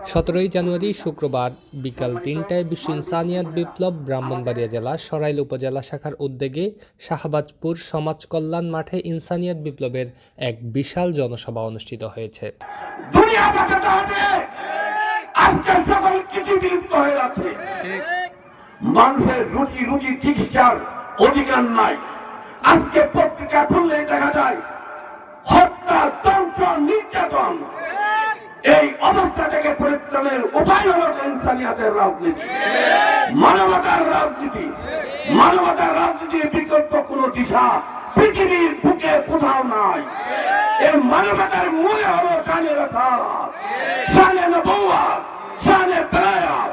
17 জানুয়ারি শুক্রবার বিকাল ৩টায় বিশ্ব ইনসানিয়াত বিপ্লব ব্রাহ্মণবাড়িয়া জেলা সরাইল উপজেলা শাখার উদ্যোগে শাহবাজপুর সমাজ কল্যাণ মাঠে ইনসানিয়াত বিপ্লবের এক বিশাল জনসভা অনুষ্ঠিত হয়েছে। দুনিয়া বাঁচাতে হবে, আজকে সকল কিছু বিলুপ্ত হয়ে যাচ্ছে। মানুষের রুটি চিকিৎসার অধিকার নাই। আজকে পত্রিকা খুললে দেখা যায় হত্যা, দংশন, নির্যাতন। এই অবস্থা থেকে পরিত্রাণের উপায় হল ইনসানিয়াতের রাজনীতি, মানবতার রাজনীতি। মানবতার রাজনীতির বিকল্প কোন দিশা পৃথিবীর বুকে কোথাও নাই। এই মানবতার মূলে হলো শানে রাসালাত, শানে নবুওয়াত, শানে বেলায়াত।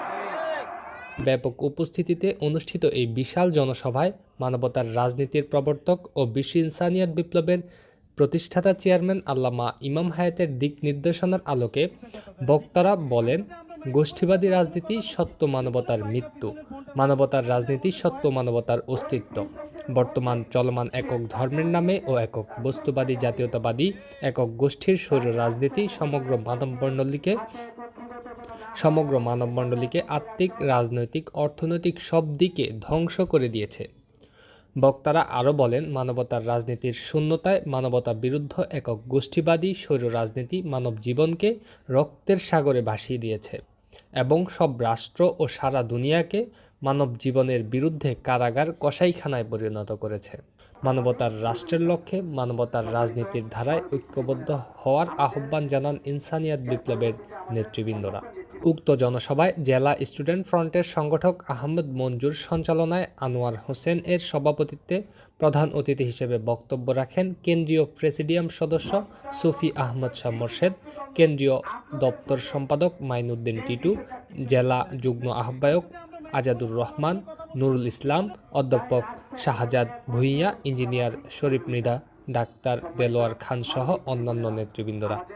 ব্যাপক উপস্থিতিতে অনুষ্ঠিত এই বিশাল জনসভায় মানবতার রাজনীতির প্রবর্তক ও বিশ্ব ইনসানিয়াত বিপ্লবের প্রতিষ্ঠাতা চেয়ারম্যান আল্লামা ইমাম হায়াতের দিক নির্দেশনার আলোকে বক্তারা বলেন, গোষ্ঠীবাদী রাজনীতি সত্য মানবতার মৃত্যু, মানবতার রাজনীতি সত্য মানবতার অস্তিত্ব। বর্তমান চলমান একক ধর্মের নামে ও একক বস্তুবাদী জাতীয়তাবাদী একক গোষ্ঠীর স্বৈর রাজনীতি সমগ্র মানবমণ্ডলীকে আত্মিক, রাজনৈতিক, অর্থনৈতিক সব দিকে ধ্বংস করে দিয়েছে। বক্তারা আরও বলেন, মানবতার রাজনীতির শূন্যতায় মানবতা বিরুদ্ধ একক গোষ্ঠীবাদী স্বৈর রাজনীতি মানব জীবনকে রক্তের সাগরে ভাসিয়ে দিয়েছে এবং সব রাষ্ট্র ও সারা দুনিয়াকে মানব জীবনের বিরুদ্ধে কারাগার, কসাইখানায় পরিণত করেছে। মানবতার রাষ্ট্রের লক্ষ্যে মানবতার রাজনীতির ধারায় ঐক্যবদ্ধ হওয়ার আহ্বান জানান ইনসানিয়াত বিপ্লবের নেতৃবৃন্দরা। উক্ত জনসভায় জেলা স্টুডেন্ট ফ্রন্টের সংগঠক আহমেদ মঞ্জুর সঞ্চালনায় আনোয়ার হোসেন এর সভাপতিত্বে প্রধান অতিথি হিসেবে বক্তব্য রাখেন কেন্দ্রীয় প্রেসিডিয়াম সদস্য সুফি আহমদ শাহ মোরশেদ, কেন্দ্রীয় দপ্তর সম্পাদক মাইনুদ্দিন টিটু, জেলা যুগ্ম আহ্বায়ক আজাদুর রহমান, নুরুল ইসলাম, অধ্যাপক শাহজাদ ভূঁইয়া, ইঞ্জিনিয়ার শরীফ মৃধা, ডাক্তার দেলোয়ার খান সহ অন্যান্য নেতৃবৃন্দরা।